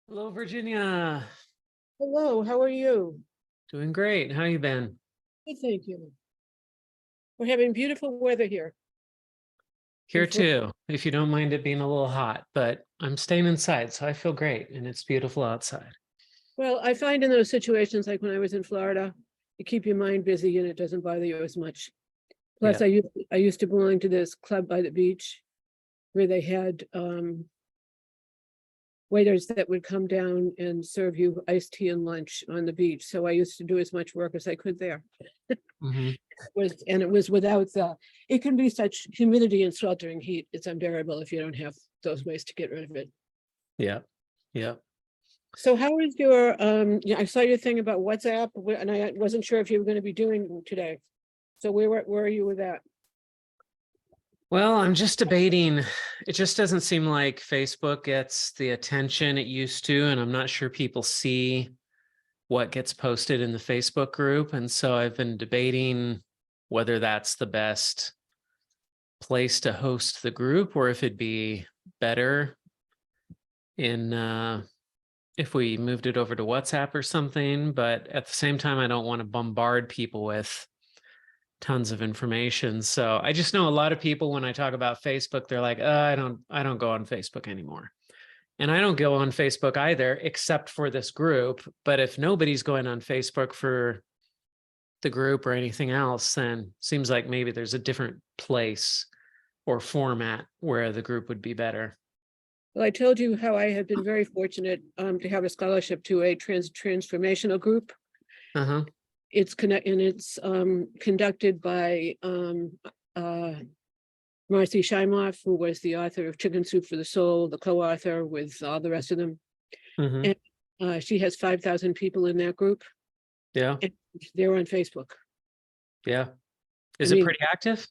Hello, Virginia. Hello, how are you? Doing great. How you been? Good, thank you. We're having beautiful weather here. Here too, if you don't mind it being a little hot, but I'm staying inside, so I feel great and it's beautiful outside. Well, I find in those situations, like when I was in Florida, you keep your mind busy and it doesn't bother you as much. Plus, Yeah. I used to belong to this club by the beach where they had waiters that would come down and serve you iced tea and lunch on the beach. So I used to do as much work as I could there. Hmm. It was without it can be such humidity and sweltering heat. It's unbearable if you don't have those ways to get rid of it. Yeah. Yeah. So how is your, I saw your thing about WhatsApp and I wasn't sure if you were going to be doing today. So where are you with that? Well, I'm just debating. It just doesn't seem like Facebook gets the attention it used to, and I'm not sure people see what gets posted in the Facebook group. And so I've been debating whether that's the best place to host the group or if it'd be better in if we moved it over to WhatsApp or something. But at the same time, I don't want to bombard people with tons of information. So I just know a lot of people, when I talk about Facebook, they're like, I don't go on Facebook anymore. And I don't go on Facebook either, except for this group. But if nobody's going on Facebook for the group or anything else, then seems like maybe there's a different place or format where the group would be better. Well, I told you how I have been very fortunate to have a scholarship to a transformational group. Uh-huh. It's conducted by Marcy Shimoff, who was the author of Chicken Soup for the Soul, the co-author with all the rest of them. Mm-hmm. And she has 5,000 people in that group. Yeah. And they're on Facebook. Yeah. Is it pretty active?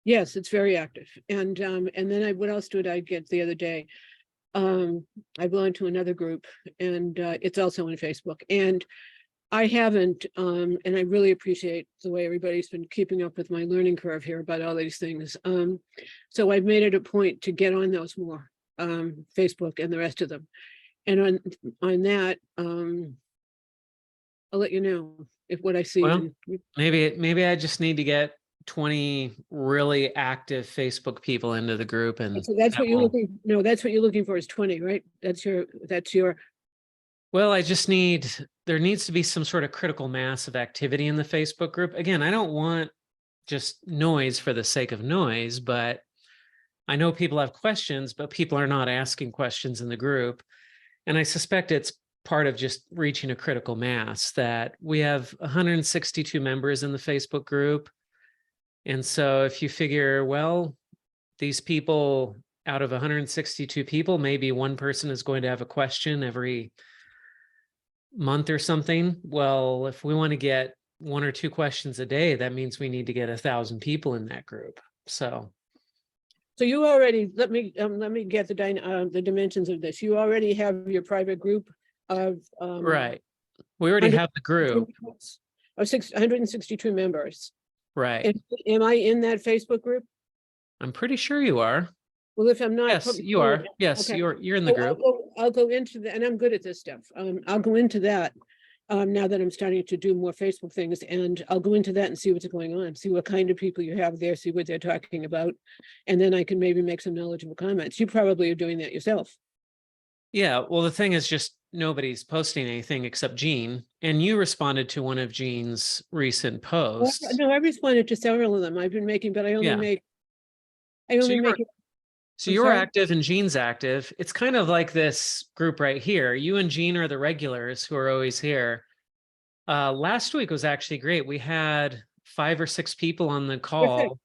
Yes, it's very active. And then what else did I get the other day? I belong to another group and it's also on Facebook. And I haven't, and I really appreciate the way everybody's been keeping up with my learning curve here about all these things. So I've made it a point to get on those more, Facebook and the rest of them. And on that, I'll let you know if what I see. Well, maybe I just need to get 20 really active Facebook people into the group, and so that's what you're looking. No, that's what you're looking for is 20, right? That's your. Well, there needs to be some sort of critical mass of activity in the Facebook group. Again, I don't want just noise for the sake of noise, but I know people have questions, but people are not asking questions in the group. And I suspect it's part of just reaching a critical mass that we have 162 members in the Facebook group. And so if you figure, well, these people out of 162 people, maybe one person is going to have a question every month or something. Well, if we want to get 1 or 2 questions a day, that means we need to get 1,000 people in that group. So you already, let me get the dimensions of this. You already have your private group of right. We already have the group of 162 members. right. Am I in that Facebook group? I'm pretty sure you are. Well, if I'm not, yes, you are. Yes, okay. You're in the group. I'll go into that, and I'm good at this stuff. I'll go into that now that I'm starting to do more Facebook things, and I'll go into that and see what's going on, see what kind of people you have there, see what they're talking about, and then I can maybe make some knowledgeable comments. You probably are doing that yourself. Yeah, well, the thing is just nobody's posting anything except Jean, and you responded to one of Jean's recent posts. Well, no, I responded to several of them. I've been making, but I only make it. So you're active and Jean's active. It's kind of like this group right here. You and Jean are the regulars who are always here. Last week was actually great. We had 5 or 6 people on the call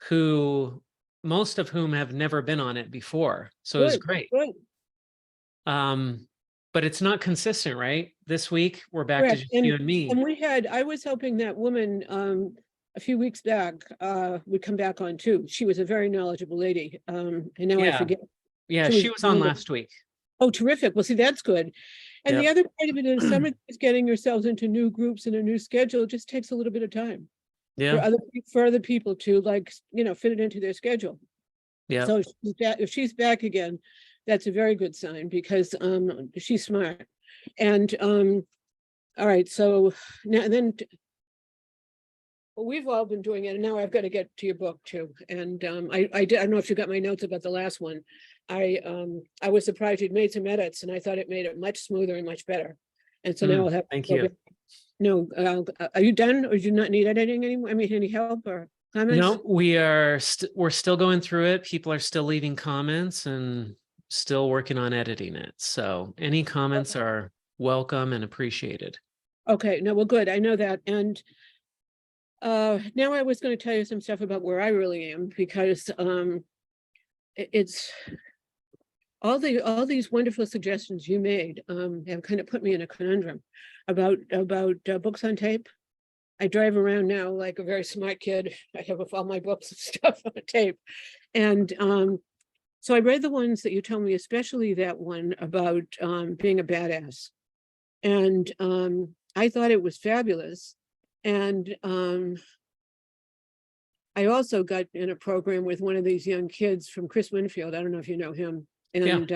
who most of whom have never been on it before. So it was great. Good. But it's not consistent, right? This week we're back to just you and me. And I was hoping that woman a few weeks back would come back on too. She was a very knowledgeable lady. And now I forget. Yeah, she was on last week. Oh, terrific. Well, see, that's good. And the other part of it is some of it's getting yourselves into new groups and a new schedule. It just takes a little bit of time. Yeah. For other people to fit it into their schedule. Yeah. So if she's back again, That's a very good sign because she's smart. And all right, so now then we've all been doing it, and now I've got to get to your book too. And I don't know if you got my notes about the last one. I was surprised you'd made some edits, and I thought it made it much smoother and much better. And so now I'll have to Thank go you. back. No, are you done, or do you not need editing anymore? I mean, any help or comments? No, we're still going through it. People are still leaving comments and still working on editing it. So any comments are welcome and appreciated. Okay, no, well, good. I know that. And now I was going to tell you some stuff about where I really am, because it's all these wonderful suggestions you made have kind of put me in a conundrum about books on tape. I drive around now like a very smart kid. I have all my books and stuff on tape. And so I read the ones that you told me, especially that one about being a badass. And I thought it was fabulous. And I also got in a program with one of these young kids from Chris Winfield. I don't know if you know him. And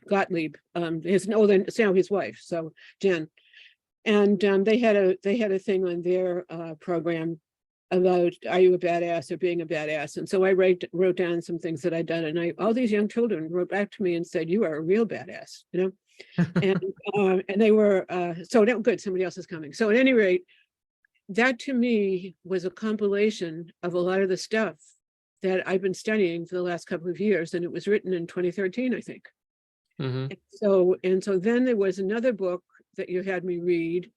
Gottlieb, it's now his wife, so Jen. And they had a thing on their program about, are you a badass or being a badass? And so I wrote down some things that I'd done, and all these young children wrote back to me and said, you are a real badass, you know? And they were, so good, somebody else is coming. So at any rate, that to me was a compilation of a lot of the stuff that I've been studying for the last couple of years, and it was written in 2013, I think. Mhm. And so then there was another book that you had me read,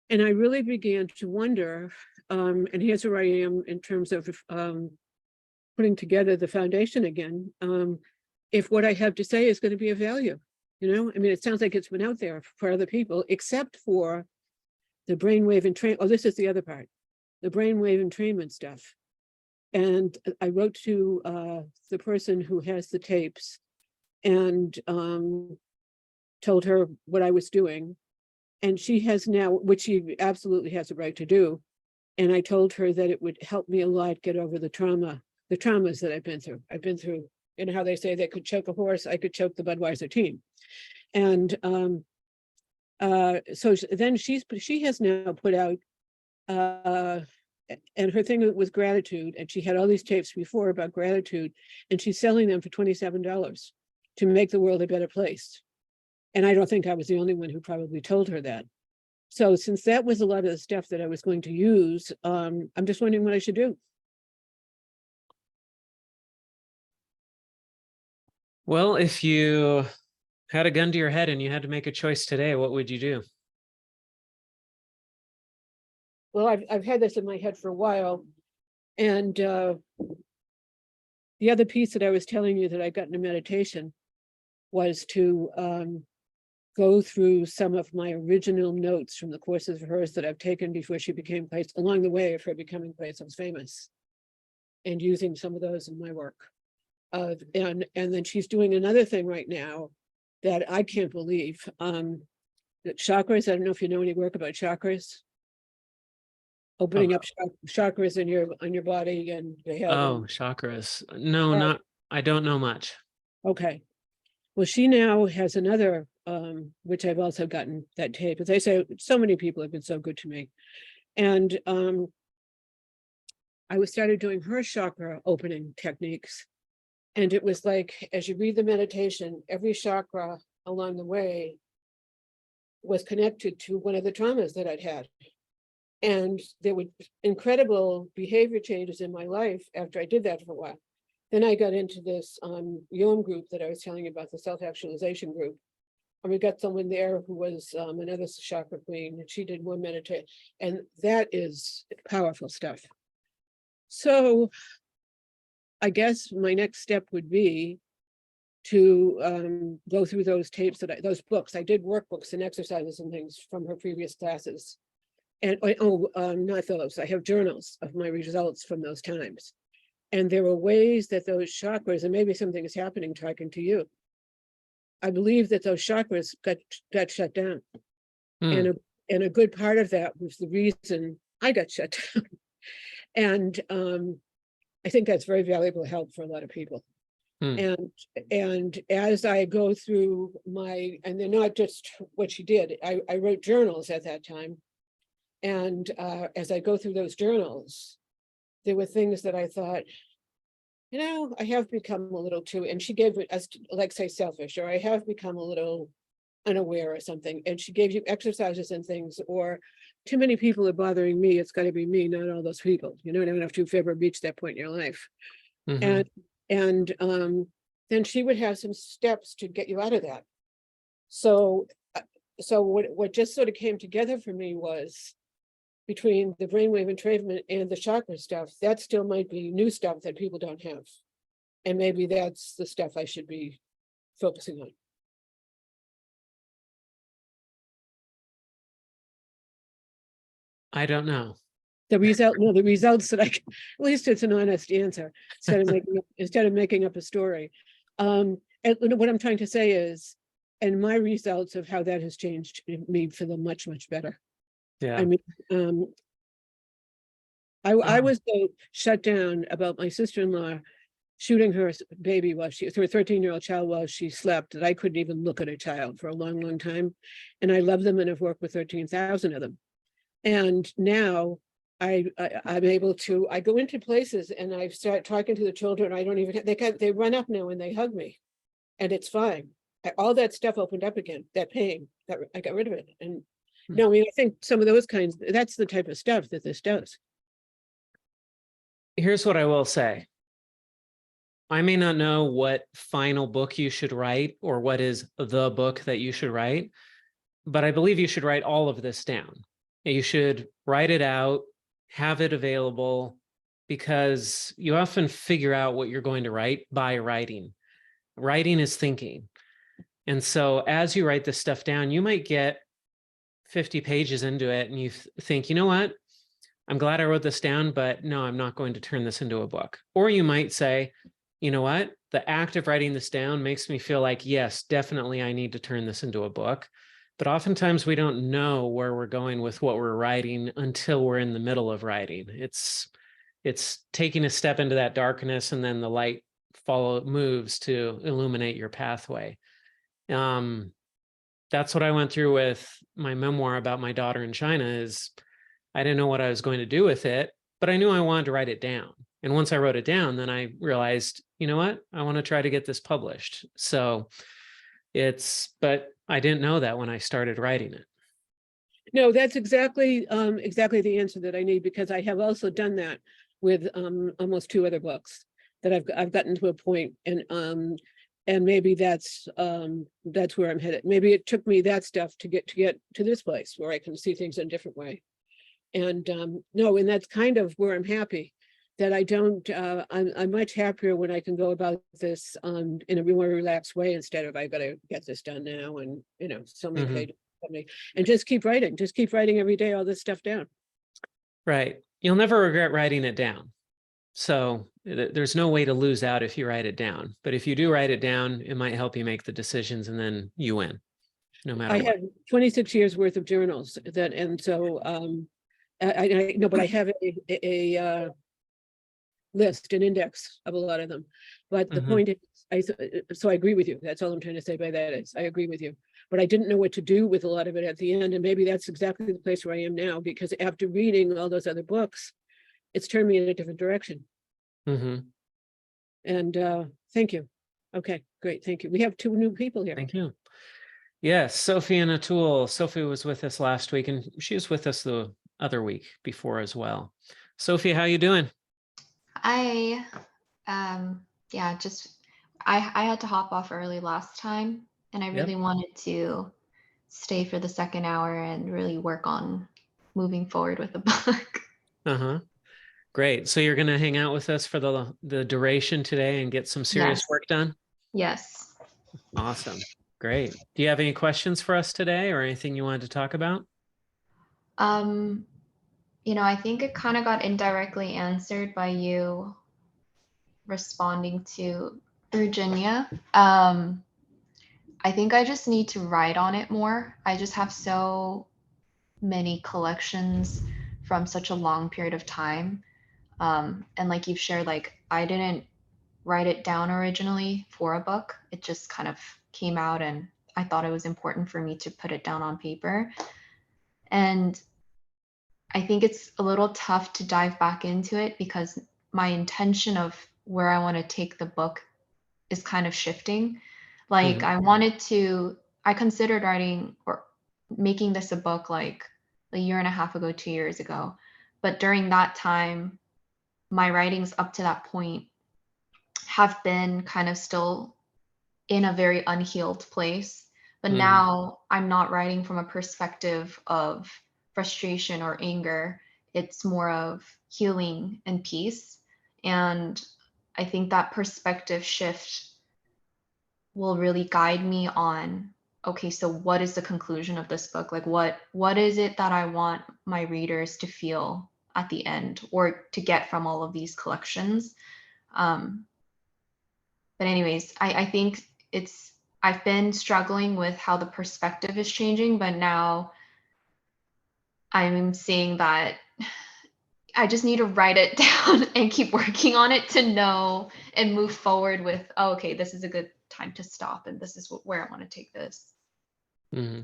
and I really began to wonder, and here's where I am in terms of putting together the foundation again, if what I have to say is going to be of value. You know, I mean, it sounds like it's been out there for other people, except for the brainwave entrainment. Oh, this is the other part, the brainwave entrainment stuff. And I wrote to the person who has the tapes and told her what I was doing. And she has now, which she absolutely has a right to do. And I told her that it would help me a lot get over the traumas that I've been through. I've been through, you know how they say they could choke a horse, I could choke the Budweiser team. And so then she has now put out, and her thing was gratitude, and she had all these tapes before about gratitude, and she's selling them for $27 to make the world a better place. And I don't think I was the only one who probably told her that. So since that was a lot of the stuff that I was going to use, I'm just wondering what I should do. Well, if you had a gun to your head and you had to make a choice today, what would you do? Well, I've had this in my head for a while. And the other piece that I was telling you that I got into meditation was to go through some of my original notes from the courses of hers that I've taken before she became quite, along the way of her becoming quite so famous, and using some of those in my work. And then she's doing another thing right now that I can't believe. That chakras, I don't know if you know any work about chakras. Opening up chakras on your body, and they have chakras. No, I don't know much. Okay. Well, she now has another, which I've also gotten that tape. As I say, so many people have been so good to me. And I started doing her chakra opening techniques. And it was like, as you read the meditation, every chakra along the way was connected to one of the traumas that I'd had. And there were incredible behavior changes in my life after I did that for a while. Then I got into this Yom group that I was telling you about, the self-actualization group. And we got someone there who was another chakra queen, and she did one meditation. And that is powerful stuff. So I guess my next step would be to go through those tapes, those books. I did workbooks and exercises and things from her previous classes. And not those, I have journals of my results from those times. And there were ways that those chakras, and maybe something is happening talking to you, I believe that those chakras got shut down. And a good part of that was the reason I got shut down. And I think that's very valuable help for a lot of people. Hmm. And as I go through and they're not just what she did, I wrote journals at that time. And as I go through those journals, there were things that I thought, I have become a little too, and she gave it as, like, say, selfish, or I have become a little unaware or something. And she gave you exercises and things, or too many people are bothering me. It's got to be me, not all those people. I don't know if you've ever reached that point in your life. Mm-hmm. And then she would have some steps to get you out of that. So what just sort of came together for me was, between the brainwave entrainment and the chakra stuff, that still might be new stuff that people don't have. And maybe that's the stuff I should be focusing on. I don't know. The results that at least it's an honest answer, instead of making up a story. And what I'm trying to say is, and my results of how that has changed me for the much, much better. Yeah. I mean, I was so shut down about my sister-in-law shooting her baby her 13-year-old child while she slept, that I couldn't even look at a child for a long, long time. And I love them and have worked with 13,000 of them. And now I'm able to, I go into places and I start talking to the children. I don't even, they run up now and they hug me, and it's fine. All that stuff opened up again, that pain, that I got rid of it. And no, I mean, I think some of those kinds, that's the type of stuff that this does. Here's what I will say. I may not know what final book you should write or what is the book that you should write, but I believe you should write all of this down. You should write it out, have it available, because you often figure out what you're going to write by writing. Writing is thinking. And so as you write this stuff down, you might get 50 pages into it and you think, you know what? I'm glad I wrote this down, but no, I'm not going to turn this into a book. Or you might say, you know what? The act of writing this down makes me feel like, yes, definitely I need to turn this into a book. But oftentimes we don't know where we're going with what we're writing until we're in the middle of writing. It's taking a step into that darkness, and then the light moves to illuminate your pathway. That's what I went through with my memoir about my daughter in China. Is I didn't know what I was going to do with it, but I knew I wanted to write it down. And once I wrote it down, then I realized, you know what? I want to try to get this published. So but I didn't know that when I started writing it. No, that's exactly the answer that I need, because I have also done that with almost 2 other books that I've gotten to a point, and maybe that's where I'm headed. Maybe it took me that stuff to get to this place where I can see things in a different way. And no, and that's kind of where I'm happy, that I don't, I'm much happier when I can go about this in a more relaxed way, instead of I've got to get this done now, and so many pages, and just keep writing every day, all this stuff down. Right. You'll never regret writing it down. So there's no way to lose out if you write it down. But if you do write it down, it might help you make the decisions, and then you win, no matter what. I have 26 years worth of journals and so I know, but I have a list, an index of a lot of them. But the point is, so I agree with you. That's all I'm trying to say by that is I agree with you. But I didn't know what to do with a lot of it at the end. And maybe that's exactly the place where I am now, because after reading all those other books, it's turned me in a different direction. And thank you. Okay, great. Thank you. We have 2 new people here. Thank you. Yes, Sophie and Atul. Sophie was with us last week, and she was with us the other week before as well. Sophie, how you doing? Yeah, I had to hop off early last time, and I really wanted to stay for the second hour and really work on moving forward with the book. Great. So you're going to hang out with us for the duration today and get some serious work done? Yes. Awesome. Great. Do you have any questions for us today, or anything you wanted to talk about? I think it kind of got indirectly answered by you responding to Virginia. I think I just need to write on it more. I just have so many collections from such a long period of time. And like you've shared, like I didn't write it down originally for a book. It just kind of came out, and I thought it was important for me to put it down on paper. And I think it's a little tough to dive back into it because my intention of where I want to take the book is kind of shifting. Like I considered writing or making this a book like a year and a half ago, 2 years ago. But during that time, my writings up to that point have been kind of still in a very unhealed place. But now I'm not writing from a perspective of frustration or anger. It's more of healing and peace. And I think that perspective shift will really guide me on, okay, so what is the conclusion of this book? Like what is it that I want my readers to feel at the end or to get from all of these collections? But anyways, I think I've been struggling with how the perspective is changing, but now I'm seeing that I just need to write it down and keep working on it to know and move forward with, oh, okay, this is a good time to stop, and this is where I want to take this. Mm-hmm.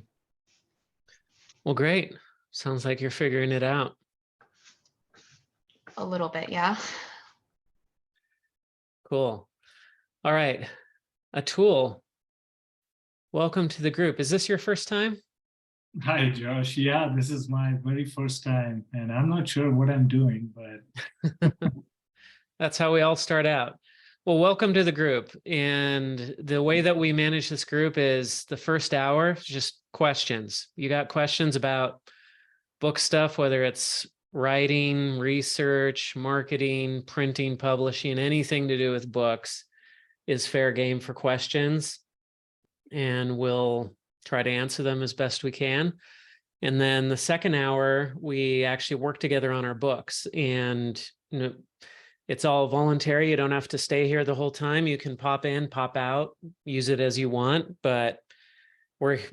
Well, great. Sounds like you're figuring it out. A little bit, yeah. Cool. All right. Atul, welcome to the group. Is this your first time? Hi, Josh. Yeah, this is my very first time, and I'm not sure what I'm doing, but That's how we all start out. Well, welcome to the group. And the way that we manage this group is the first hour, just questions. You got questions about book stuff, whether it's writing, research, marketing, printing, publishing, anything to do with books is fair game for questions. And we'll try to answer them as best we can. And then the second hour, we actually work together on our books. And it's all voluntary. You don't have to stay here the whole time. You can pop in, pop out, use it as you want. But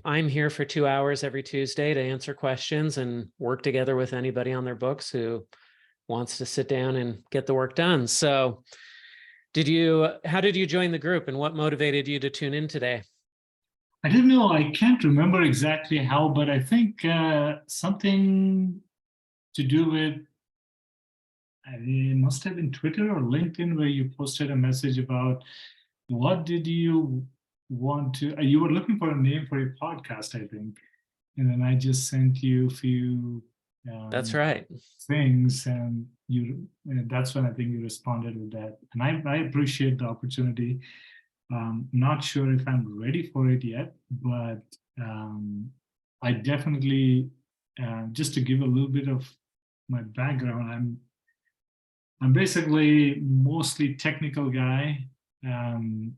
I'm here for 2 hours every Tuesday to answer questions and work together with anybody on their books who wants to sit down and get the work done. So how did you join the group, and what motivated you to tune in today? I don't know. I can't remember exactly how, but I think something to do with, it must have been Twitter or LinkedIn, where you posted a message about what did you want to, you were looking for a name for your podcast, I think. And then I just sent you a few That's right. things, and that's when I think you responded with that. And I appreciate the opportunity. Not sure if I'm ready for it yet, but I definitely, just to give a little bit of my background, I'm basically mostly technical guy, and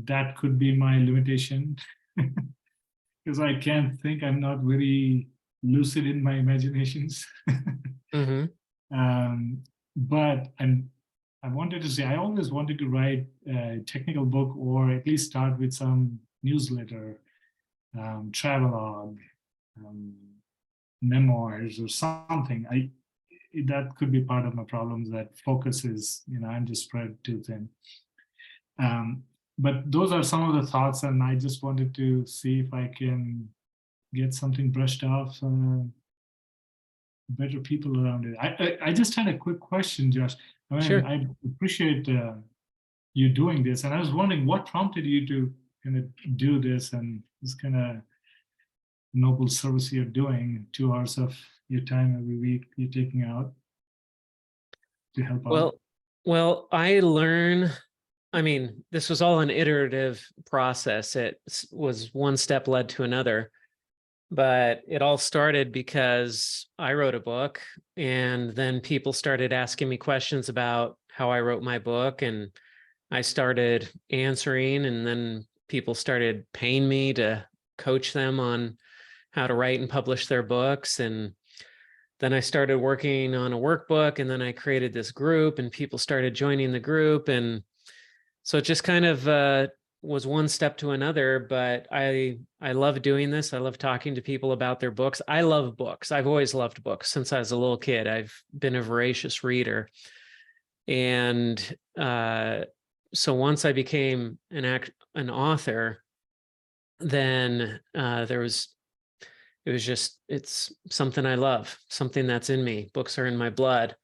that could be my limitation because I can't think. I'm not very lucid in my imaginations. But I wanted to say, I always wanted to write a technical book, or at least start with some newsletter, travelogue, memoirs, or something. That could be part of my problems, that focus is, I'm just spread too thin. But those are some of the thoughts, and I just wanted to see if I can get something brushed off, better people around it. I just had a quick question, Josh. Sure. I appreciate you doing this, and I was wondering what prompted you to kind of do this, and this kind of noble service you're doing, 2 hours of your time every week you're taking out to help out. Well, this was all an iterative process. It was one step led to another, but it all started because I wrote a book, and then people started asking me questions about how I wrote my book, and I started answering, and then people started paying me to coach them on how to write and publish their books. And then I started working on a workbook, and then I created this group, and people started joining the group. And so it just kind of was one step to another, but I love doing this. I love talking to people about their books. I love books. I've always loved books since I was a little kid. I've been a voracious reader. And so once I became an author, then it's something I love, something that's in me. Books are in my blood.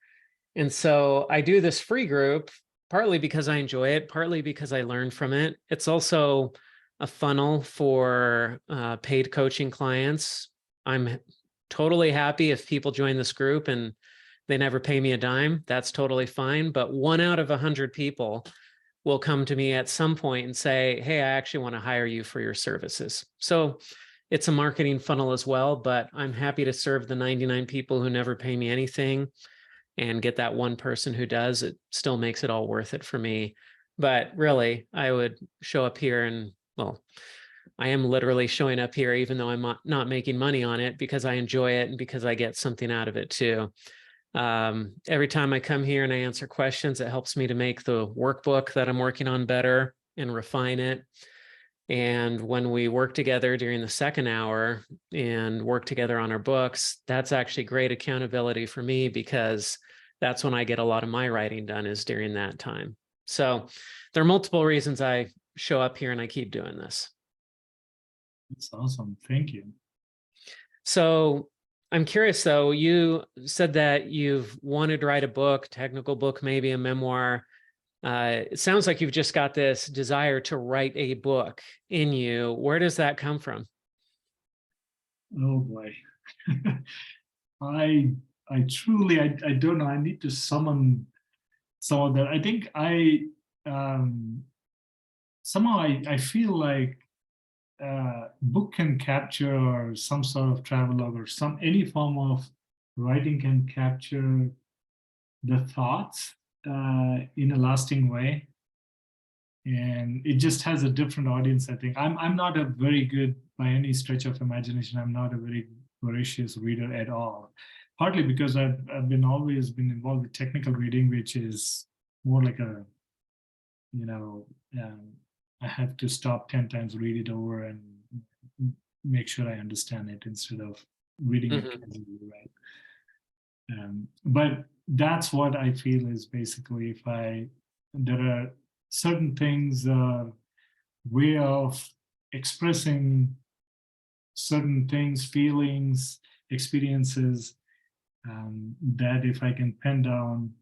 And so I do this free group, partly because I enjoy it, partly because I learn from it. It's also a funnel for paid coaching clients. I'm totally happy if people join this group and they never pay me a dime. That's totally fine. But 1 out of 100 people will come to me at some point and say, hey, I actually want to hire you for your services. So it's a marketing funnel as well, but I'm happy to serve the 99 people who never pay me anything and get that one person who does. It still makes it all worth it for me. But really, I would show up here and, well, I am literally showing up here, even though I'm not making money on it, because I enjoy it and because I get something out of it too. Every time I come here and I answer questions, it helps me to make the workbook that I'm working on better and refine it. And when we work together during the second hour and work together on our books, that's actually great accountability for me, because that's when I get a lot of my writing done, is during that time. So there are multiple reasons I show up here and I keep doing this. That's awesome. Thank you. So I'm curious though, you said that you've wanted to write a book, technical book, maybe a memoir. It sounds like you've just got this desire to write a book in you. Where does that come from? Oh boy. I truly, I don't know. I need to summon some of that. I think somehow I feel like book can capture some sort of travelogue, or any form of writing can capture the thoughts in a lasting way, and it just has a different audience. I think I'm not a very good, by any stretch of imagination, I'm not a very voracious reader at all, partly because I've always been involved with technical reading, which is more like a, I have to stop 10 times, read it over, and make sure I understand it instead of reading it casually, right? But that's what I feel is basically, there are certain things, way of expressing certain things, feelings, experiences, that if I can pen down,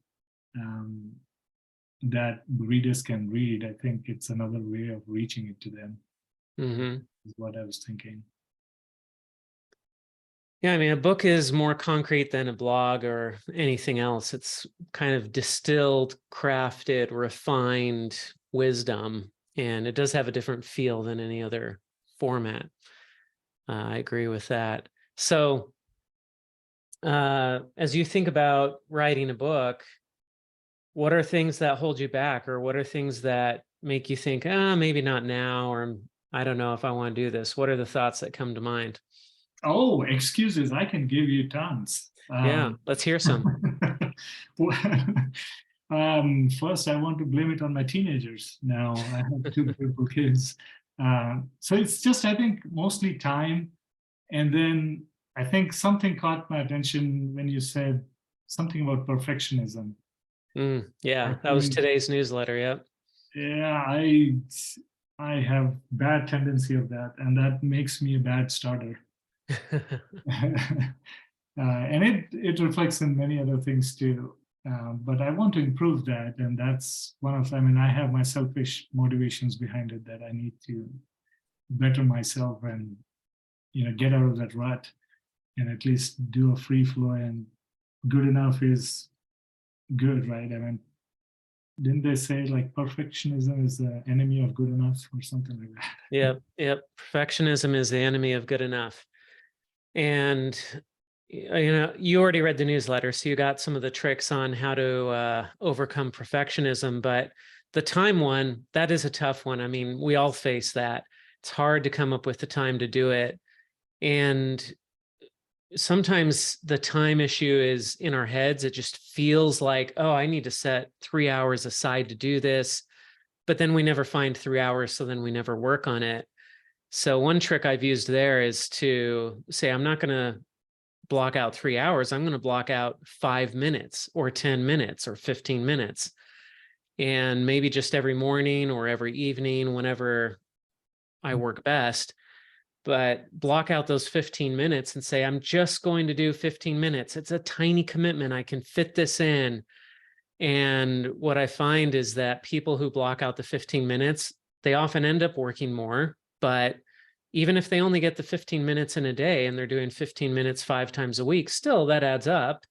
that readers can read, I think it's another way of reaching it to them. Is what I was thinking. Yeah, I mean, a book is more concrete than a blog or anything else. It's kind of distilled, crafted, refined wisdom, and it does have a different feel than any other format. I agree with that. So as you think about writing a book, what are things that hold you back, or what are things that make you think, maybe not now, or I don't know if I want to do this? What are the thoughts that come to mind? Oh, excuses. I can give you tons. Yeah, let's hear some. First, I want to blame it on my teenagers. Now, I have 2 beautiful kids. So it's just, I think, mostly time. And then I think something caught my attention when you said something about perfectionism. Yeah, that was today's newsletter. Yep. Yeah, I have bad tendency of that, and that makes me a bad starter. And it reflects in many other things too. But I want to improve that, and that's one of, I have my selfish motivations behind it, that I need to better myself and get out of that rut and at least do a free flow. And good enough is good, right? Didn't they say like perfectionism is the enemy of good enough or something like that? Yep. Perfectionism is the enemy of good enough. And you already read the newsletter, so you got some of the tricks on how to overcome perfectionism. But the time one, that is a tough one. I mean, we all face that. It's hard to come up with the time to do it. And sometimes the time issue is in our heads. It just feels like, oh, I need to set 3 hours aside to do this. But then we never find 3 hours, so then we never work on it. So one trick I've used there is to say, I'm not going to block out 3 hours. I'm going to block out 5 minutes or 10 minutes or 15 minutes. and maybe just every morning or every evening, whenever I work best, but block out those 15 minutes and say, I'm just going to do 15 minutes. It's a tiny commitment. I can fit this in. And what I find is that people who block out the 15 minutes, they often end up working more. But even if they only get the 15 minutes in a day and they're doing 15 minutes 5 times a week, still that adds up.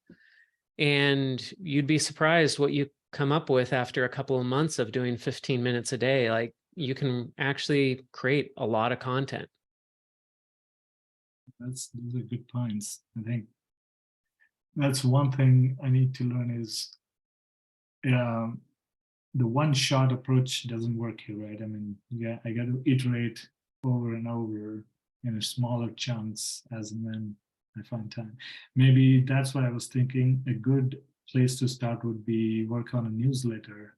And you'd be surprised what you come up with after a couple of months of doing 15 minutes a day. Like, you can actually create a lot of content. Those are good points. I think that's one thing I need to learn is the one-shot approach doesn't work here, right? I mean, yeah, I got to iterate over and over in smaller chunks as and when I find time. Maybe that's why I was thinking a good place to start would be work on a newsletter.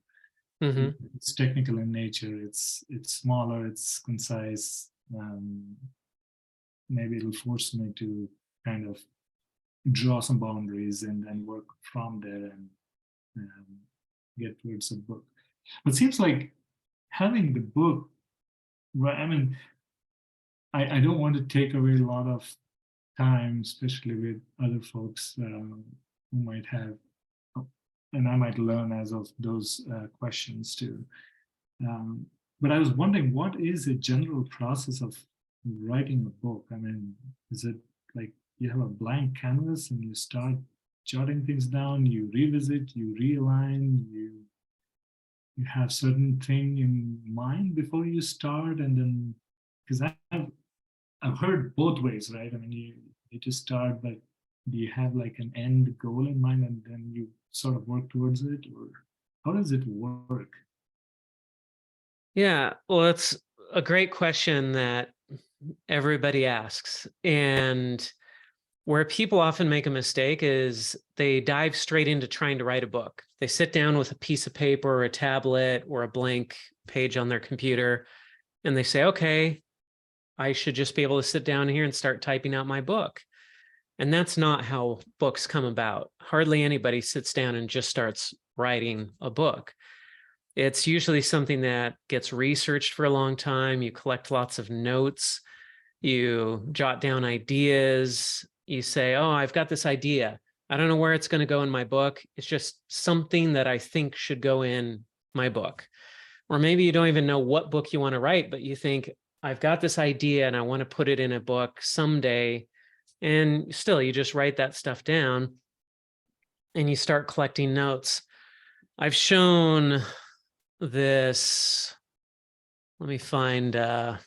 It's technical in nature. It's smaller. It's concise. Maybe it'll force me to kind of draw some boundaries and then work from there and get towards a book. But it seems like having the book, right? I mean, I don't want to take away a lot of time, especially with other folks who might have, and I might learn as of those questions too. But I was wondering, what is a general process of writing a book? I mean, is it like you have a blank canvas and you start jotting things down, you revisit, you realign, you have certain thing in mind before you start, and then, because I've heard both ways, right? I mean, you need to start, but do you have like an end goal in mind and then you sort of work towards it, or how does it work? Yeah, well, it's a great question that everybody asks. And where people often make a mistake is they dive straight into trying to write a book. They sit down with a piece of paper or a tablet or a blank page on their computer, and they say, okay, I should just be able to sit down here and start typing out my book. And that's not how books come about. Hardly anybody sits down and just starts writing a book. It's usually something that gets researched for a long time. You collect lots of notes, you jot down ideas, you say, oh, I've got this idea. I don't know where it's going to go in my book. It's just something that I think should go in my book. Or maybe you don't even know what book you want to write, but you think, I've got this idea and I want to put it in a book someday. And still, you just write that stuff down and you start collecting notes. I've shown this, let me find, I've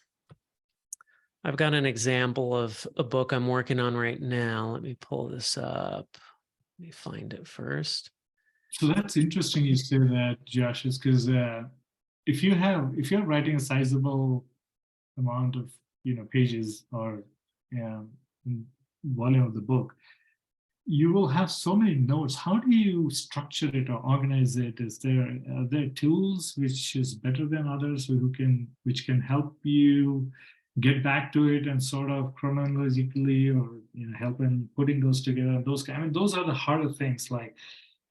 got an example of a book I'm working on right now. Let me pull this up. Let me find it first. So that's interesting you say that, Josh, is because if you're writing a sizable amount of pages or volume of the book, you will have so many notes. How do you structure it or organize it? Are there tools which is better than others which can help you get back to it and sort of chronologically, or help in putting those together? Those are the harder things. Like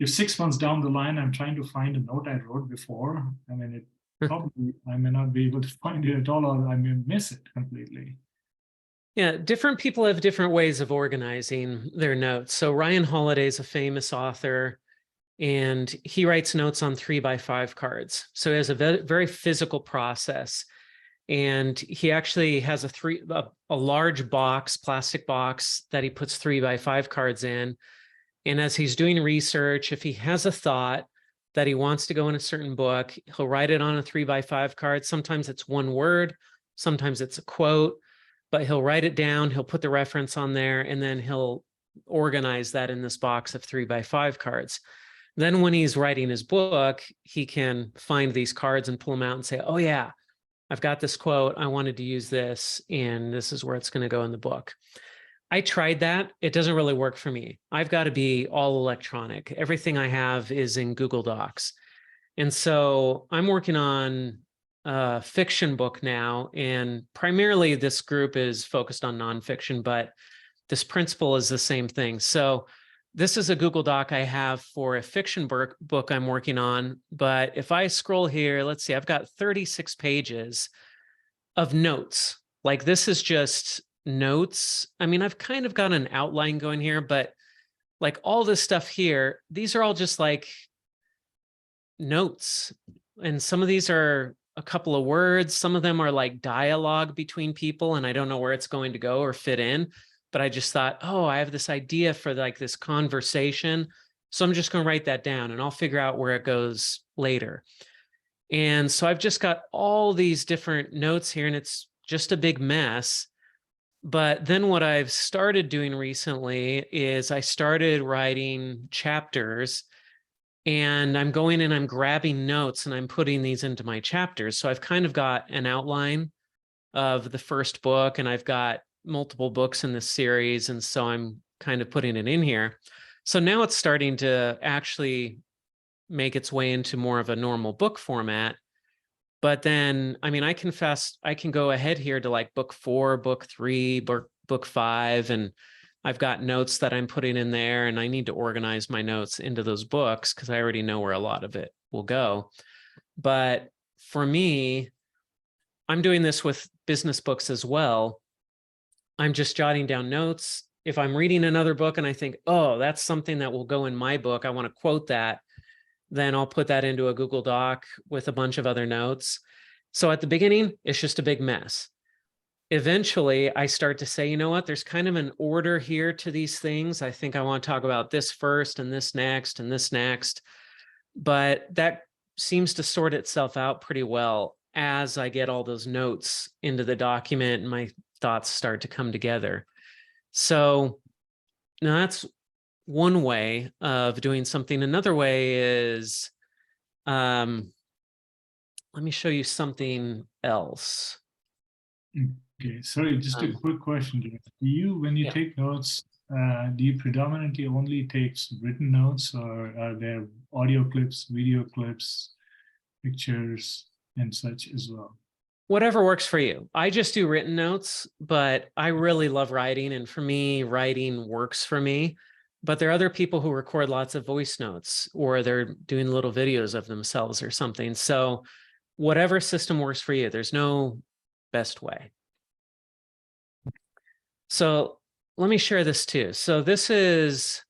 if 6 months down the line I'm trying to find a note I wrote before, I mean, probably I may not be able to find it at all, or I may miss it completely. Yeah, different people have different ways of organizing their notes. So Ryan Holiday is a famous author, and he writes notes on 3x5 cards. So he has a very physical process. And he actually has a large box, plastic box, that he puts 3x5 cards in. And as he's doing research, if he has a thought that he wants to go in a certain book, he'll write it on a 3x5 card. Sometimes it's one word, sometimes it's a quote, but he'll write it down, he'll put the reference on there, and then he'll organize that in this box of 3x5 cards. Then when he's writing his book, he can find these cards and pull them out and say, oh yeah, I've got this quote, I wanted to use this, and this is where it's going to go in the book. I tried that. It doesn't really work for me. I've got to be all electronic. Everything I have is in Google Docs. And so I'm working on a fiction book now, and primarily this group is focused on nonfiction, but this principle is the same thing. So this is a Google Doc I have for a fiction book I'm working on. But if I scroll here, let's see, I've got 36 pages of notes. Like this is just notes. I mean, I've kind of got an outline going here, but like all this stuff here, these are all just like notes. And some of these are a couple of words. Some of them are like dialogue between people, and I don't know where it's going to go or fit in. But I just thought, oh, I have this idea for like this conversation. So I'm just going to write that down and I'll figure out where it goes later. And so I've just got all these different notes here, and it's just a big mess. But then what I've started doing recently is I started writing chapters, and I'm going and I'm grabbing notes and I'm putting these into my chapters. So I've kind of got an outline of the first book, and I've got multiple books in this series. And so I'm kind of putting it in here. So now it's starting to actually make its way into more of a normal book format. But then, I mean, I confess, I can go ahead here to like book 4, book 3, book 5, and I've got notes that I'm putting in there, and I need to organize my notes into those books because I already know where a lot of it will go. But for me, I'm doing this with business books as well. I'm just jotting down notes. If I'm reading another book and I think, oh, that's something that will go in my book, I want to quote that, then I'll put that into a Google Doc with a bunch of other notes. So at the beginning, it's just a big mess. Eventually, I start to say, you know what, there's kind of an order here to these things. I think I want to talk about this first and this next and this next. But that seems to sort itself out pretty well as I get all those notes into the document and my thoughts start to come together. So now that's one way of doing something. Another way is, let me show you something else. Okay, sorry, just a quick question. Do you, when you Yeah. take notes, do you predominantly only take written notes, or are there audio clips, video clips, pictures, and such as well? Whatever works for you. I just do written notes, but I really love writing. And for me, writing works for me. But there are other people who record lots of voice notes, or they're doing little videos of themselves or something. So whatever system works for you, there's no best way. So let me share this too. So this is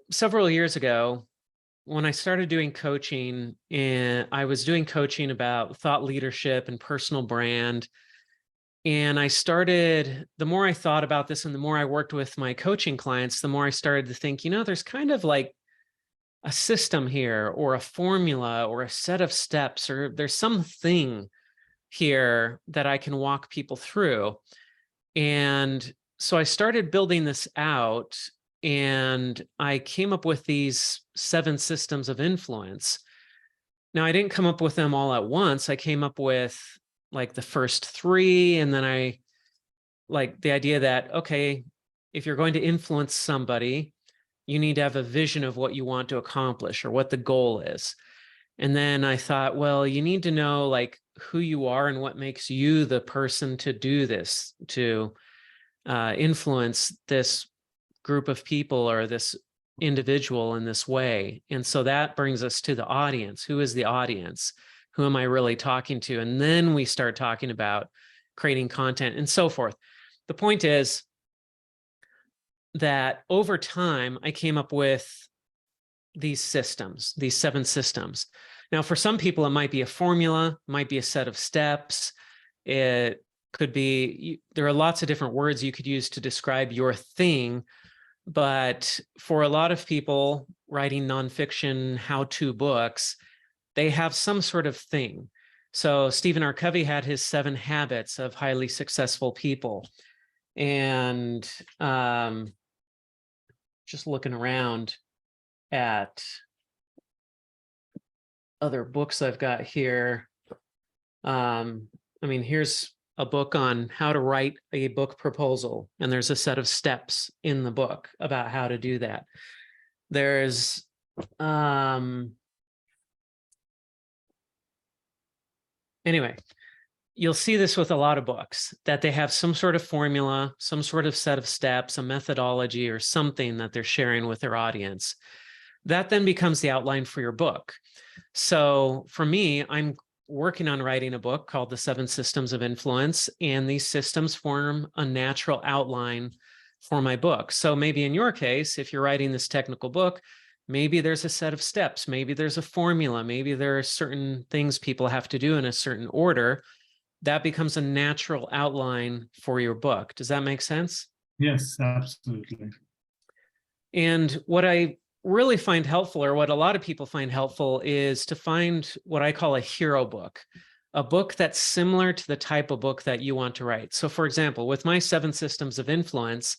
several years ago when I started doing coaching, and I was doing coaching about thought leadership and personal brand. And I started, the more I thought about this and the more I worked with my coaching clients, the more I started to think, you know, there's kind of like a system here, or a formula, or a set of steps, or there's something here that I can walk people through. And so I started building this out, and I came up with these 7 systems of influence. Now, I didn't come up with them all at once. I came up with like the first 3, and then I like the idea that, okay, if you're going to influence somebody, you need to have a vision of what you want to accomplish or what the goal is. And then I thought, well, you need to know like who you are and what makes you the person to do this, to influence this group of people or this individual in this way. And so that brings us to the audience. Who is the audience? Who am I really talking to? And then we start talking about creating content and so forth. The point is that over time, I came up with these systems, these 7 systems. Now, for some people, it might be a formula, might be a set of steps. It could be, there are lots of different words you could use to describe your thing. But for a lot of people writing nonfiction how-to books, they have some sort of thing. So Stephen R. Covey had his 7 habits of highly successful people. And just looking around at other books I've got here. I mean, here's a book on how to write a book proposal, and there's a set of steps in the book about how to do that. There's anyway, you'll see this with a lot of books, that they have some sort of formula, some sort of set of steps, a methodology, or something that they're sharing with their audience. That then becomes the outline for your book. So for me, I'm working on writing a book called The 7 Systems of Influence, and these systems form a natural outline for my book. So maybe in your case, if you're writing this technical book, maybe there's a set of steps, maybe there's a formula, maybe there are certain things people have to do in a certain order. That becomes a natural outline for your book. Does that make sense? Yes, absolutely. And what I really find helpful, or what a lot of people find helpful, is to find what I call a hero book, a book that's similar to the type of book that you want to write. So for example, with my 7 Systems of Influence,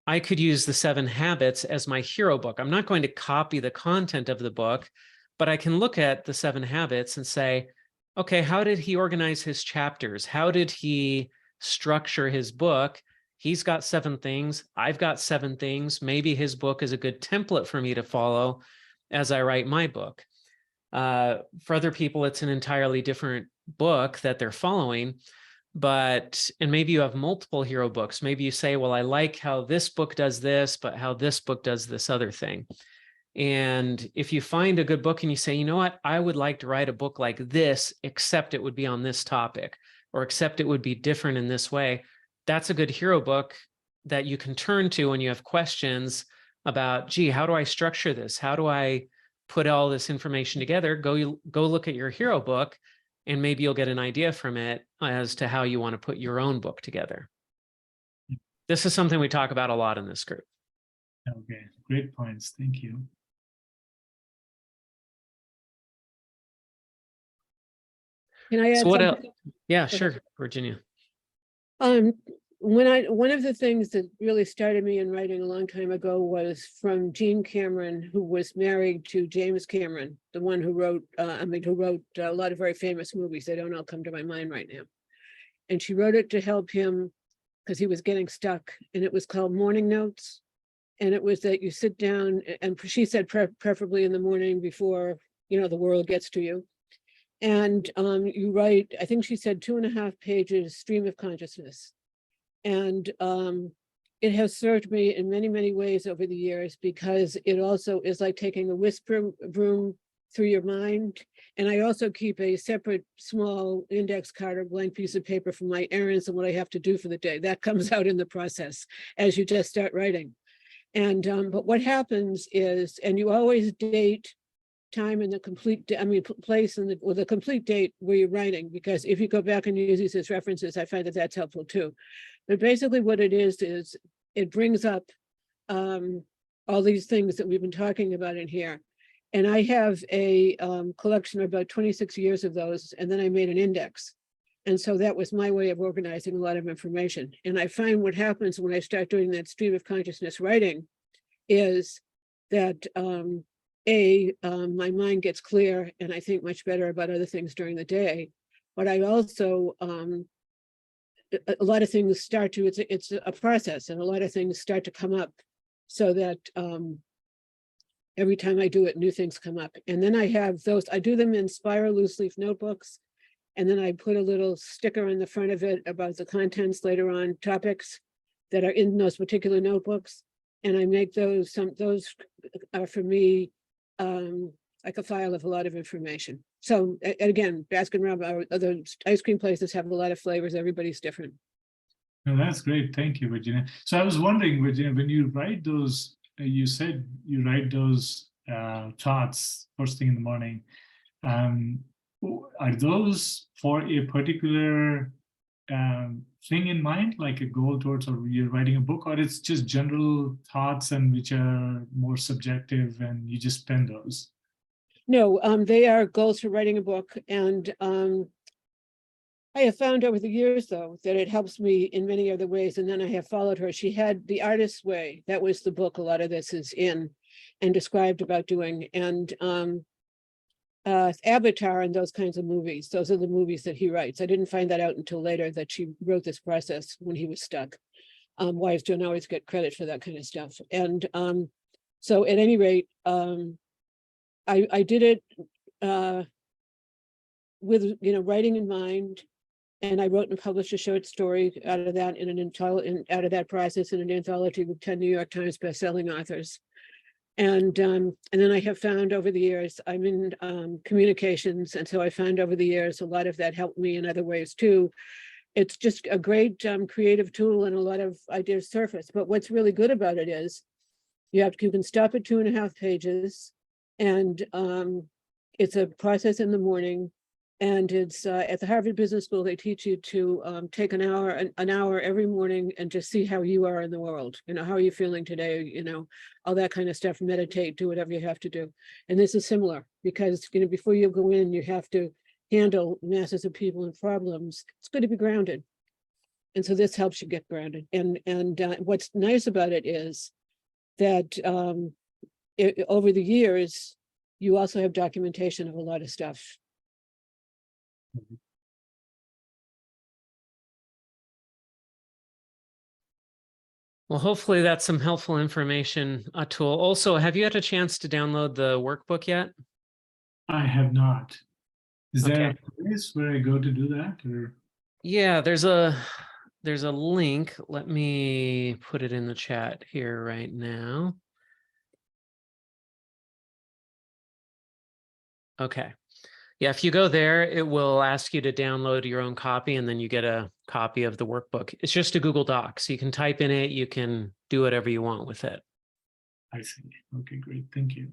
I could use the 7 Habits as my hero book. I'm not going to copy the content of the book, but I can look at the 7 Habits and say, okay, how did he organize his chapters? How did he structure his book? He's got 7 things. I've got 7 things. Maybe his book is a good template for me to follow as I write my book. For other people, it's an entirely different book that they're following. And maybe you have multiple hero books. Maybe you say, well, I like how this book does this, but how this book does this other thing. And if you find a good book and you say, you know what, I would like to write a book like this, except it would be on this topic, or except it would be different in this way, that's a good hero book that you can turn to when you have questions about, gee, how do I structure this? How do I put all this information together? Go look at your hero book, and maybe you'll get an idea from it as to how you want to put your own book together. This is something we talk about a lot in this group. Okay, great points. Thank you. Can I add So what else? something? Yeah, sure, Virginia. One of the things that really started me in writing a long time ago was from Jean Cameron, who was married to James Cameron, the one who wrote, who wrote a lot of very famous movies. They don't all come to my mind right now. And she wrote it to help him because he was getting stuck, and it was called Morning Notes. And it was that you sit down, and she said preferably in the morning before, the world gets to you. And you write, I think she said 2.5 pages, stream of consciousness. And it has served me in many, many ways over the years, because it also is like taking a whisper broom through your mind. And I also keep a separate small index card or blank piece of paper for my errands and what I have to do for the day. That comes out in the process as you just start writing. And but what happens is, and you always date time and the complete, place and with a complete date where you're writing, because if you go back and use these as references, I find that that's helpful too. But basically what it is it brings up all these things that we've been talking about in here. And I have a collection of about 26 years of those, and then I made an index. And so that was my way of organizing a lot of information. And I find what happens when I start doing that stream of consciousness writing is that my mind gets clear and I think much better about other things during the day. But I also, a lot of things start to, it's a process, and a lot of things start to come up, so that every time I do it, new things come up. And then I have those, I do them in spiral loose leaf notebooks. And then I put a little sticker on the front of it about the contents later on, topics that are in those particular notebooks. And I make those are for me, like a file of a lot of information. So again, Baskin Robbins, other ice cream places have a lot of flavors. Everybody's different. No, that's great. Thank you, Virginia. So I was wondering, Virginia, when you write those, you said you write those thoughts first thing in the morning. Are those for a particular thing in mind, like a goal towards, or you're writing a book, or it's just general thoughts and which are more subjective and you just pen those? No, they are goals for writing a book. And I have found over the years, though, that it helps me in many other ways. And then I have followed her. She had The Artist's Way. That was the book a lot of this is in and described about doing. And Avatar and those kinds of movies. Those are the movies that he writes. I didn't find that out until later, that she wrote this process when he was stuck. Wives don't always get credit for that kind of stuff. And so at any rate, I did it with, writing in mind. And I wrote and published a short story out of that out of that process in an anthology with 10 New York Times bestselling authors. And then I have found over the years, I'm in communications. And so I found over the years, a lot of that helped me in other ways too. It's just a great creative tool, and a lot of ideas surface. But what's really good about it is you can stop at 2.5 pages, and it's a process in the morning. And it's at the Harvard Business School, they teach you to take an hour every morning and just see how you are in the world. You know, how are you feeling today? You know, all that kind of stuff. Meditate, do whatever you have to do. And this is similar because, you know, before you go in, you have to handle masses of people and problems. It's good to be grounded. And so this helps you get grounded. And what's nice about it is that over the years, you also have documentation of a lot of stuff. Well, hopefully that's some helpful information, Atul. Also, have you had a chance to download the workbook yet? I have not. Is there Okay. a place where I go to do that? Or Yeah, there's a link. Let me put it in the chat here right now. Okay. Yeah, if you go there, it will ask you to download your own copy, and then you get a copy of the workbook. It's just a Google Doc, so you can type in it, you can do whatever you want with it. I see. Okay, great. Thank you.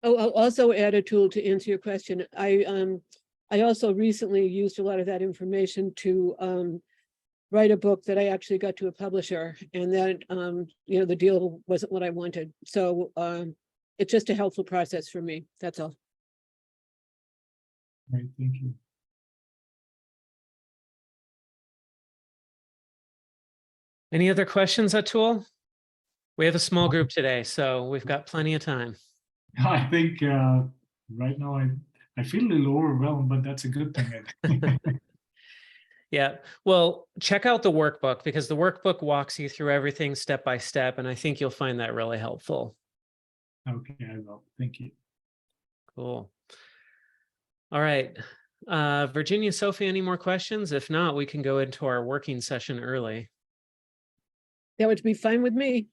Oh, I'll also add a tool to answer your question. I also recently used a lot of that information to write a book that I actually got to a publisher, and that you know, the deal wasn't what I wanted. So it's just a helpful process for me. That's all. Great, thank you. Any other questions, Atul? We have a small group today, so we've got plenty of time. I think right now I feel a little overwhelmed, but that's a good thing, I think. Yeah, well, check out the workbook, because the workbook walks you through everything step by step, and I think you'll find that really helpful. Okay, I will. Thank you. Cool. All right. Virginia, Sophie, any more questions? If not, we can go into our working session early. That would be fine with me.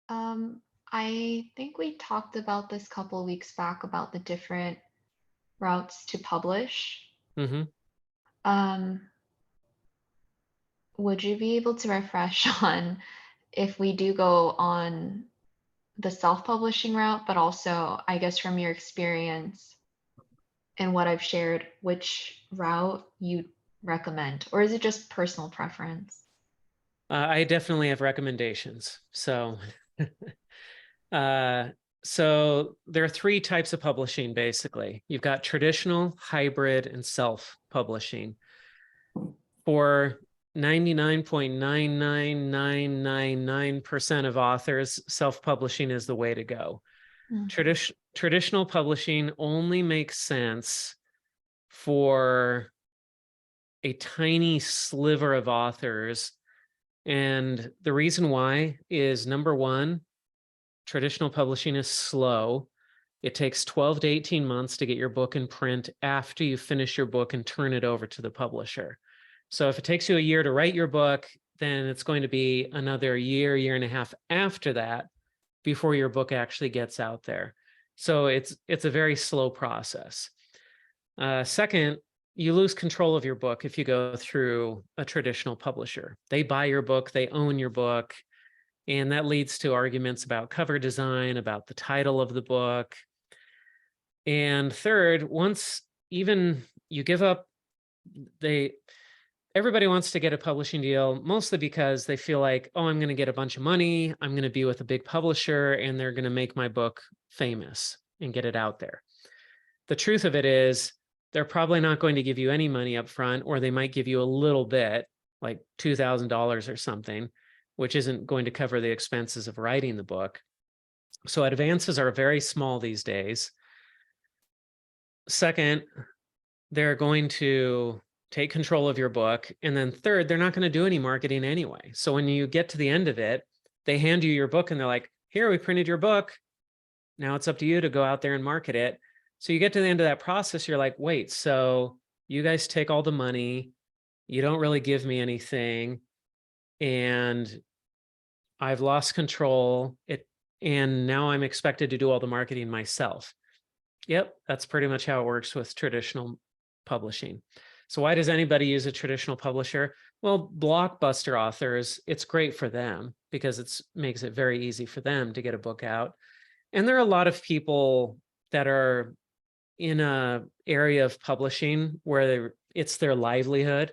I think we talked about this a couple of weeks back about the different routes to publish. Mm-hmm. Would you be able to refresh on if we do go on the self-publishing route, but also, I guess, from your experience and what I've shared, which route you recommend, or is it just personal preference? I definitely have recommendations. So, so there are 3 types of publishing, basically. You've got traditional, hybrid, and self-publishing. For 99.99999% of authors, self-publishing is the way to go. Traditional publishing only makes sense for a tiny sliver of authors. And the reason why is, number one, traditional publishing is slow. It takes 12 to 18 months to get your book in print after you finish your book and turn it over to the publisher. So if it takes you a year to write your book, then it's going to be another year and a half after that before your book actually gets out there. So it's a very slow process. Second, you lose control of your book if you go through a traditional publisher. They buy your book, they own your book, and that leads to arguments about cover design, about the title of the book. And third, once even you give up, everybody wants to get a publishing deal, mostly because they feel like, oh, I'm going to get a bunch of money, I'm going to be with a big publisher, and they're going to make my book famous and get it out there. The truth of it is, they're probably not going to give you any money up front, or they might give you a little bit, like $2,000 or something, which isn't going to cover the expenses of writing the book. So advances are very small these days. Second, they're going to take control of your book. And then third, they're not going to do any marketing anyway. So when you get to the end of it, they hand you your book and they're like, here, we printed your book. Now it's up to you to go out there and market it. So you get to the end of that process, you're like, wait, so you guys take all the money, you don't really give me anything, and I've lost control. And now I'm expected to do all the marketing myself. Yep, that's pretty much how it works with traditional publishing. So why does anybody use a traditional publisher? Well, blockbuster authors, it's great for them because it makes it very easy for them to get a book out. And there are a lot of people that are in a area of publishing where it's their livelihood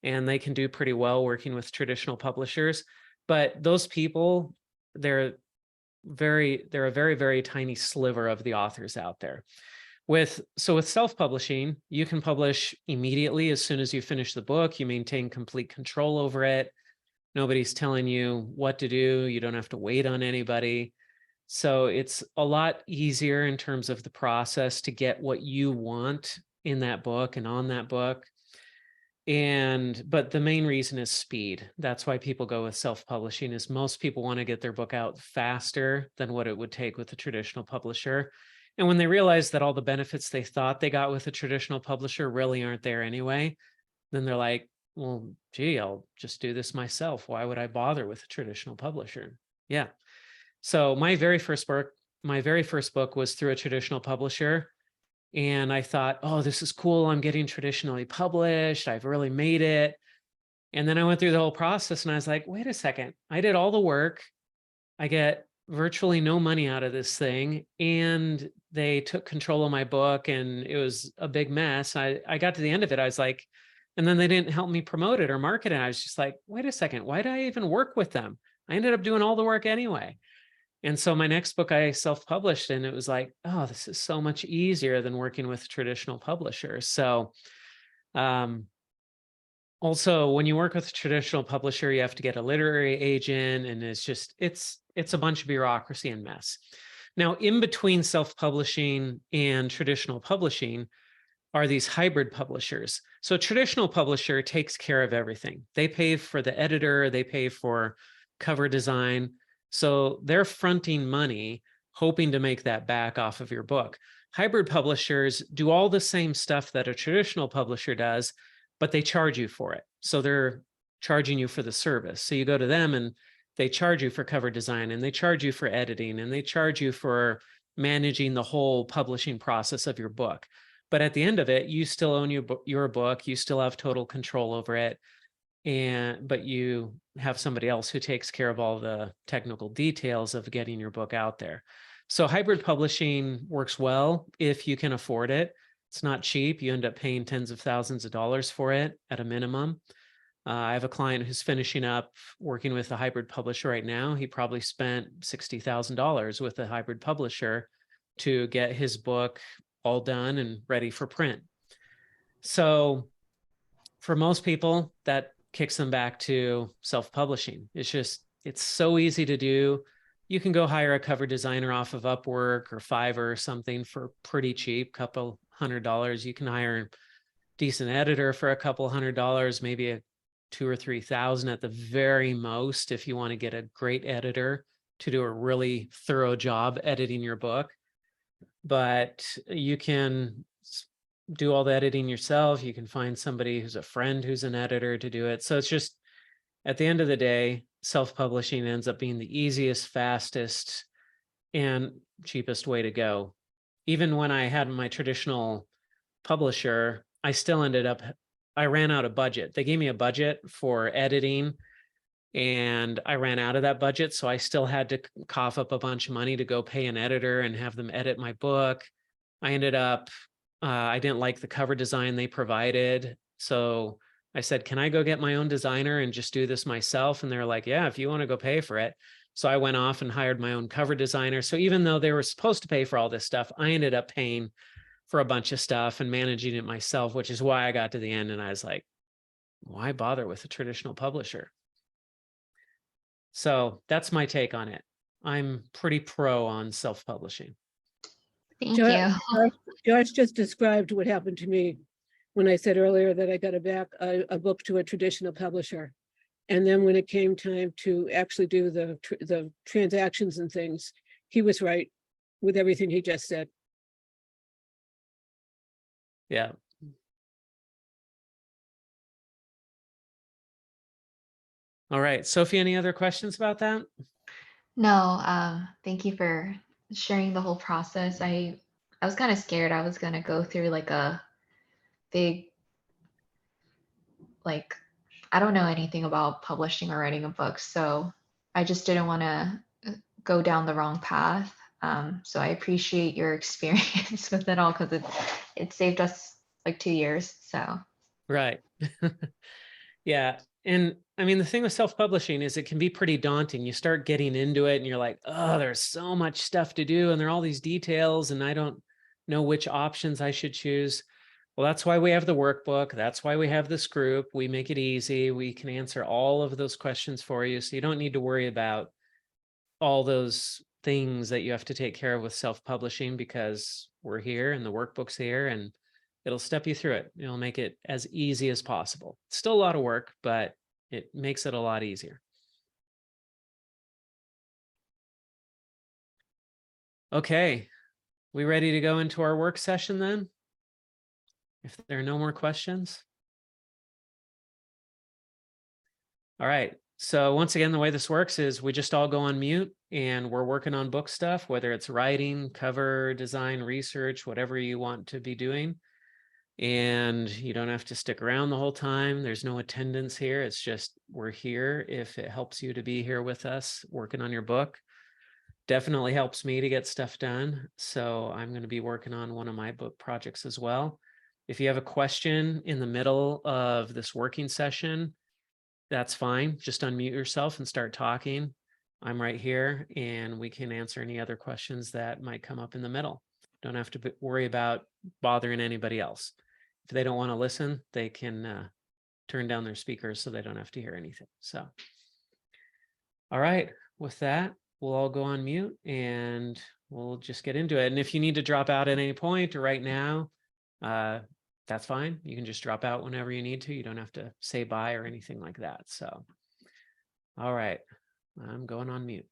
and they can do pretty well working with traditional publishers. But those people, they're a very, very tiny sliver of the authors out there. So with self-publishing, you can publish immediately as soon as you finish the book. You maintain complete control over it. Nobody's telling you what to do. You don't have to wait on anybody. So it's a lot easier in terms of the process to get what you want in that book and on that book. But the main reason is speed. That's why people go with self-publishing, is most people want to get their book out faster than what it would take with a traditional publisher. And when they realize that all the benefits they thought they got with a traditional publisher really aren't there anyway, then they're like, well, gee, I'll just do this myself. Why would I bother with a traditional publisher? Yeah. So my very first book was through a traditional publisher. And I thought, oh, this is cool. I'm getting traditionally published. I've really made it. And then I went through the whole process and I was like, wait a second. I did all the work. I get virtually no money out of this thing. And they took control of my book and it was a big mess. I got to the end of it. I was like, and then they didn't help me promote it or market it. I was just like, wait a second. Why did I even work with them? I ended up doing all the work anyway. And so my next book I self-published, and it was like, oh, this is so much easier than working with traditional publishers. So also, when you work with a traditional publisher, you have to get a literary agent, and it's a bunch of bureaucracy and mess. Now, in between self-publishing and traditional publishing are these hybrid publishers. So a traditional publisher takes care of everything. They pay for the editor, they pay for cover design. So they're fronting money, hoping to make that back off of your book. Hybrid publishers do all the same stuff that a traditional publisher does, but they charge you for it. So they're charging you for the service. So you go to them and they charge you for cover design, and they charge you for editing, and they charge you for managing the whole publishing process of your book. But at the end of it, you still own your book, you still have total control over it. But you have somebody else who takes care of all the technical details of getting your book out there. So hybrid publishing works well if you can afford it. It's not cheap. You end up paying tens of thousands of dollars for it at a minimum. I have a client who's finishing up working with a hybrid publisher right now. He probably spent $60,000 with a hybrid publisher to get his book all done and ready for print. So for most people, that kicks them back to self-publishing. It's so easy to do. You can go hire a cover designer off of Upwork or Fiverr or something for pretty cheap, couple $100. You can hire a decent editor for a couple $100, maybe a $2,000 or $3,000 at the very most if you want to get a great editor to do a really thorough job editing your book. But you can do all the editing yourself. You can find somebody who's a friend who's an editor to do it. So it's just, at the end of the day, self-publishing ends up being the easiest, fastest, and cheapest way to go. Even when I had my traditional publisher, I ran out of budget. They gave me a budget for editing and I ran out of that budget. So I still had to cough up a bunch of money to go pay an editor and have them edit my book. I ended up I didn't like the cover design they provided. So I said, can I go get my own designer and just do this myself? And they're like, yeah, if you want to go pay for it. So I went off and hired my own cover designer. So even though they were supposed to pay for all this stuff, I ended up paying for a bunch of stuff and managing it myself, which is why I got to the end and I was like, why bother with a traditional publisher? So that's my take on it. I'm pretty pro on self-publishing. Thank you. Josh just described what happened to me when I said earlier that I got a book to a traditional publisher. And then when it came time to actually do the transactions and things, he was right. with everything he just said. Yeah. All right, Sophie, any other questions about that? No, thank you for sharing the whole process. I was kind of scared I was gonna go through like a big, like, I don't know anything about publishing or writing a book, so I just didn't want to go down the wrong path. So I appreciate your experience with it all, because it saved us like 2 years. So Right. Yeah. And I mean, the thing with self-publishing is it can be pretty daunting. You start getting into it and you're like, oh, there's so much stuff to do. And there are all these details and I don't know which options I should choose. Well, that's why we have the workbook. That's why we have this group. We make it easy. We can answer all of those questions for you. So you don't need to worry about all those things that you have to take care of with self-publishing, because we're here and the workbook's here and it'll step you through it. It'll make it as easy as possible. It's still a lot of work, but it makes it a lot easier. Okay, we ready to go into our work session then? If there are no more questions. All right, so once again, the way this works is we just all go on mute and we're working on book stuff, whether it's writing, cover design, research, whatever you want to be doing. And you don't have to stick around the whole time. There's no attendance here. It's just we're here if it helps you to be here with us working on your book. Definitely helps me to get stuff done. So I'm going to be working on one of my book projects as well. If you have a question in the middle of this working session, that's fine. Just unmute yourself and start talking. I'm right here and we can answer any other questions that might come up in the middle. Don't have to worry about bothering anybody else. If they don't want to listen, they can turn down their speakers so they don't have to hear anything. So, all right, with that, we'll all go on mute and we'll just get into it. And if you need to drop out at any point or right now, that's fine. You can just drop out whenever you need to. You don't have to say bye or anything like that. So, all right, I'm going on mute.